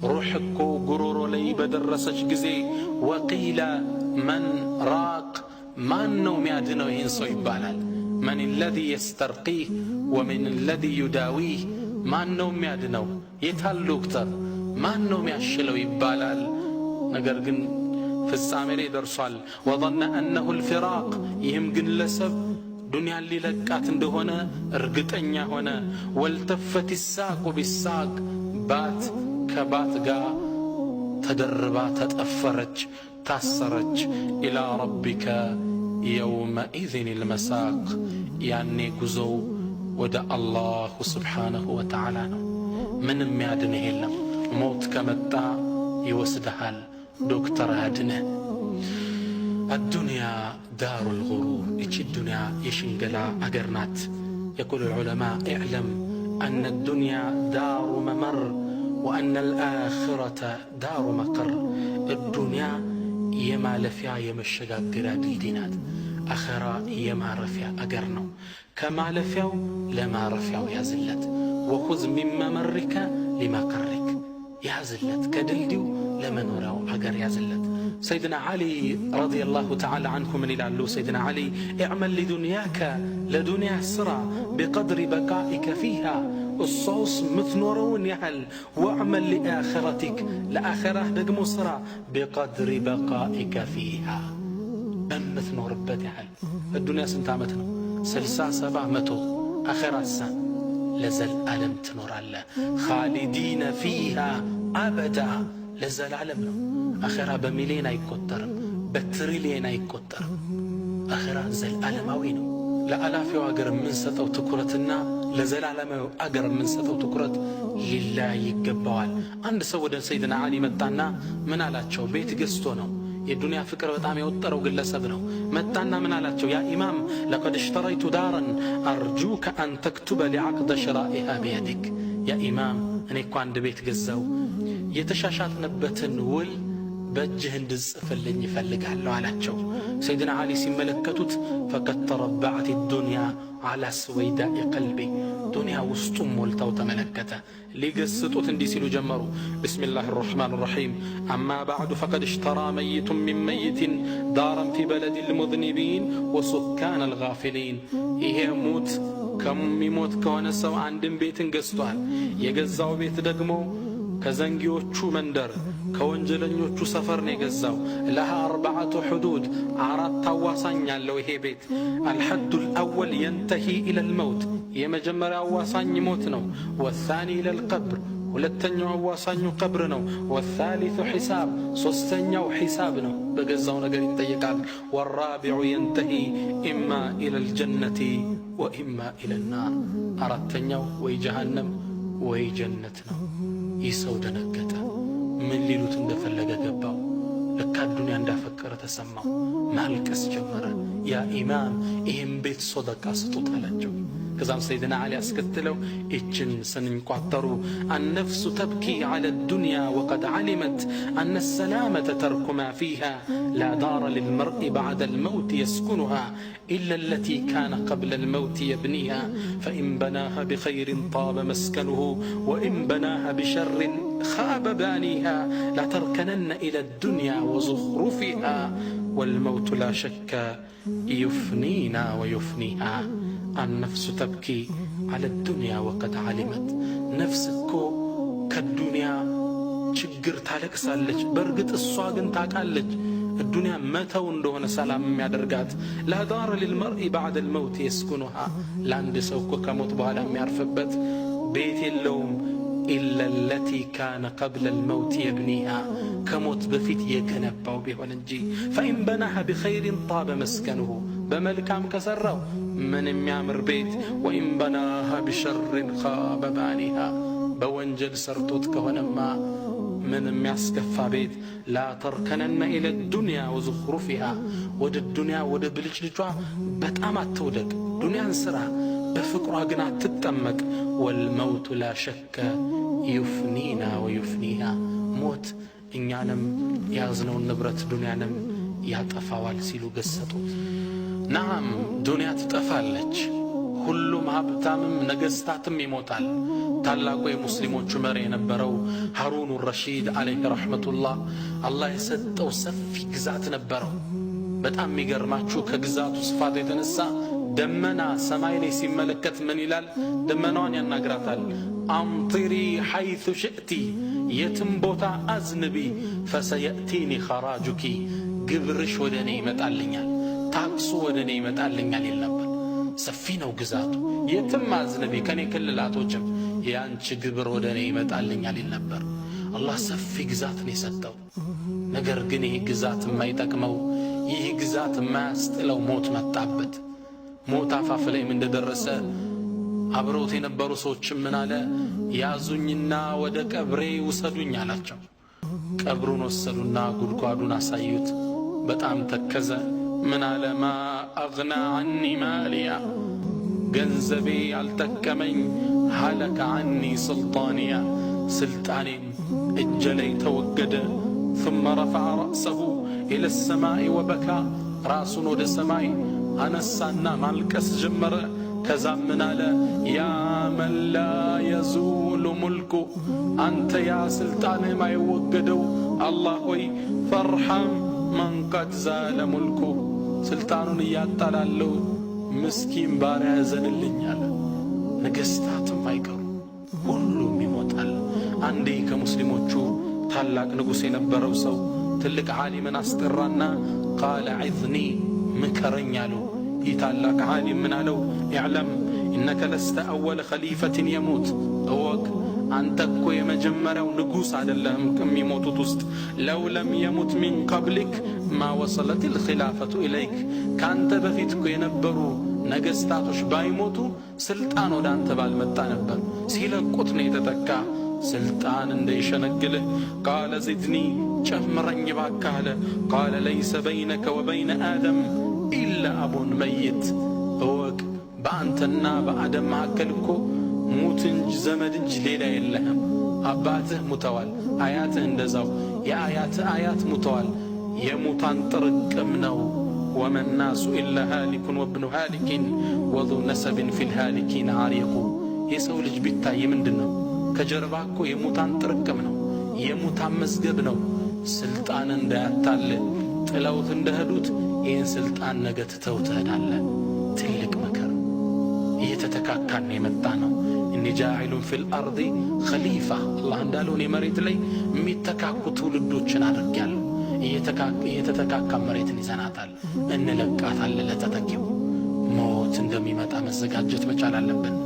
روحكو قرورو لي بدرسج جزي وقيل من راق ما النوم يادنو ينسو يبالال من الذي يسترقيه ومن الذي يداويه ما النوم يادنو يتهلو كتر ما النوم يشلو يبالال نقرقن في السامري درسال وظن أنه الفراق يهمقن لسب دنيا اللي لقات اندهونا ارقتنيا هنا والتفت الساق بالساق بات كبات قا تدربا تتأفرج تأسرج إلى ربك يومئذ المساق يعني قزو ودى الله سبحانه وتعالى من ميادنه اللهم موت كمتا يوسدهال دكتور هادنه الدنيا دار الغرور إيش الدنيا يشنقلا أقرنات يقول العلماء اعلم أن الدنيا دار ممر وأن الآخرة دار مقر الدنيا يما لفيا يمشقا قراد الدينات أخرى يما رفيا أقرنو كما لفياو لما رفياو يا زلت وخذ من ممرك لما قرك يا زلت كدلديو لمن وراو أقر يا زلت سيدنا علي رضي الله تعالى عنه من إلى سيدنا علي اعمل لدنياك لدنيا سرى بقدر بقائك فيها الصوص مثنورون يهل واعمل لآخرتك لآخرة دقمو سرى بقدر بقائك فيها مثنور بديهل الدنيا سنتامتنا سلسا سبع متو آخرات سن لزل ألم تنور الله خالدين فيها أبدا لزل علمنا أخرى بمليين يكتر بتريلين يكتر أخرى زل ألماوينو لألاف أجر من ستو تكرتنا لزل علماو أجر من ستو تكرت لله يقبال عند سودا سيدنا علي متانا من على تشو بيت قستونو الدنيا فكرة بتعمل يوتر وقل سبنو متانا من على تشو يا إمام لقد اشتريت دارا أرجوك أن تكتب لعقد شرائها بيدك يا إمام أنا يكون عند بيت قزاو يتشاشات نبتن ول بجه اندز فلني فلق هلو على تشو سيدنا علي سيملكتوت فقد تربعت الدنيا على سويداء قلبي دنيا وسطم ولتو تملكته لقصتوت انديسيلو جمرو بسم الله الرحمن الرحيم أما بعد فقد اشترى ميت من ميت دارا في بلد المذنبين وسكان الغافلين إيه موت كم يموت كونسو عند بيت قصتوال يقزاو بيت دقمو كزنجيوቹ መንደር ከወንጀለኞቹ ሰፈር ነው የገዛው لها 4 حدود አራት አዋሳኝ ያለው ይሄ ቤት الحد الأول ينتهي إلى الموت የመጀመሪያው አዋሳኝ ሞት ነው والثاني إلى القبر ሁለተኛው አዋሳኙ ቀብር ነው والثالث حساب ሶስተኛው ሒሳብ ነው በገዛው ነገር ይጠየቃል والرابع ينتهي إما إلى الجنة وإما إلى النار አራተኛው ወይ ጀሃነም ወይ ጀነት ነው يسو دنقتا من ليلوت اندفلق قباو لكا الدنيا اندافكر تسمع مالكس جمرا يا إمام إهم بيت صدقا سطوط على الجو كذا سيدنا علي أسكتلو إتشن سنن قطروا النفس تبكي على الدنيا وقد علمت أن السلامة ترك ما فيها لا دار للمرء بعد الموت يسكنها إلا التي كان قبل الموت يبنيها فإن بناها بخير طاب مسكنه وإن بناها بشر خاب بانيها لا تركنن إلى الدنيا وزخرفها والموت لا شك يفنينا ويفنيها النفس تبكي على الدنيا وقد علمت نفسك كالدنيا شجر تالك سالج برقت الصاقن تاكالج الدنيا متى وندهن سلام يادرقات لا دار للمرء بعد الموت يسكنها لاند سوكو كموت بهالا يعرفبت بيت اللوم إلا التي كان قبل الموت يبنيها كموت بفيت يكنباو بهوننجي فإن بناها بخير طاب مسكنه بملكام كسروا من يعمر بيت وإن بناها بشر خاب بانيها بوانجل سرطوت كهنما من يسكفى بيت لا تركنن إلى الدنيا وزخرفها ود الدنيا ود بلجلجوا بتأمات تودق دنيا انسرا بفقرها قناع تتمك والموت لا شك يفنينا ويفنيها موت إن يعنم يغزنوا النبرة دنيا يطفى والسيلو قصتوت نعم دنيا تتفالج ሁሉም ሀብታምም ነገስታትም ይሞታል። ታላቁ የሙስሊሞቹ መሪ የነበረው ሃሩን ረሺድ አለይሂ ረሕመቱላህ አላህ የሰጠው ሰፊ ግዛት ነበረው። በጣም የሚገርማችሁ ከግዛቱ ስፋት የተነሳ ደመና ሰማይ ላይ ሲመለከት ምን ይላል? ደመናዋን ያናግራታል። አምጢሪ ሐይቱ ሽእቲ፣ የትም ቦታ አዝንቢ፣ ፈሰየእቲኒ ኸራጁኪ፣ ግብርሽ ወደ እኔ ይመጣልኛል፣ ታክሱ ወደ እኔ ይመጣልኛል ይል ነበር። ሰፊ ነው ግዛቱ። የትም አዝንቢ ከኔ ክልላቶችም የአንቺ ግብር ወደ እኔ ይመጣልኛል ይል ነበር። አላህ ሰፊ ግዛት ነው የሰጠው። ነገር ግን ይህ ግዛት የማይጠቅመው፣ ይህ ግዛት የማያስጥለው ሞት መጣበት። ሞት አፋፍ ላይም እንደደረሰ አብረውት የነበሩ ሰዎችም ምን አለ? ያዙኝና ወደ ቀብሬ ውሰዱኝ አላቸው። ቀብሩን ወሰዱና ጉድጓዱን አሳዩት። በጣም ተከዘ። ምን አለ? ማ አግና ዐኒ ማሊያ፣ ገንዘቤ ያልጠቀመኝ፣ ሀለከ ዐኒ ስልጣንያ፣ ስልጣኔም እጀ ላይ ተወገደ። ثم رفع رأسه إلى السماء وبكى، ራሱን ወደ ሰማይ አነሳና ማልቀስ ጀመረ። ከዛም ምን አለ? ያ መን ላ የዙሉ ሙልኩ፣ አንተ ያ ስልጣን የማይወገደው አላህ ሆይ ፈርሐም መን ቀድ ዛለ ሙልኩ፣ ስልጣኑን እያጣላለው ምስኪን ባሪያ ያዘንልኝ አለ። ነገሥታትም አይቀሩ ሁሉም ይሞታል። አንዴ ከሙስሊሞቹ ታላቅ ንጉሥ የነበረው ሰው ትልቅ ዓሊምን አስጠራና ቃለ ዒዝኒ፣ ምከረኝ አለው። ይህ ታላቅ ዓሊም ምን አለው? ኢዕለም ኢነከ ለስተ አወለ ኸሊፈትን የሙት፣ እወቅ አንተ እኮ የመጀመሪያው ንጉሥ አይደለህም ከሚሞቱት ውስጥ። ለው ለም የሙት ሚን ቀብሊክ ማ ወሰለት ልኺላፈቱ ኢለይክ፣ ከአንተ በፊት እኮ የነበሩ ነገሥታቶች ባይሞቱ ስልጣን ወደ አንተ ባልመጣ ነበር። ሲለቁት ነው የተተካ ስልጣን እንዳይሸነግልህ። ቃለ ዚድኒ፣ ጨምረኝ እባክህ አለ። ቃለ ለይሰ በይነከ ወበይነ አደም ኢላ አቡን መይት፣ እወቅ በአንተና በአደም መካከል እኮ ሙት እንጂ ዘመድ እንጂ ሌላ የለህም። አባትህ ሙተዋል፣ አያትህ እንደዛው፣ የአያትህ አያት ሙተዋል። የሙታን ጥርቅም ነው። ወመናሱ ኢላ ሃሊኩን ወብኑ ሃሊኪን ወዙ ነሰብን ፊል ሃሊኪን አሪቁ። የሰው ልጅ ቢታይ ምንድን ነው? ከጀርባ እኮ የሙታን ጥርቅም ነው፣ የሙታን መዝገብ ነው። ስልጣን እንዳያታልህ፣ ጥለውት እንደሄዱት ይህን ስልጣን ነገ ትተው ትሄዳለህ። ትልቅ መከር እየተተካካን የመጣ ነው። እኒ ጃዒሉን ፊል አርዲ ኸሊፋ፣ አላህ እንዳለውን የመሬት ላይ የሚተካኩ ትውልዶችን አድርጌያለሁ። እየተተካካ መሬትን ይዘናታል፣ እንለቃታለን ለተተኪው። ሞት እንደሚመጣ መዘጋጀት መቻል አለብን።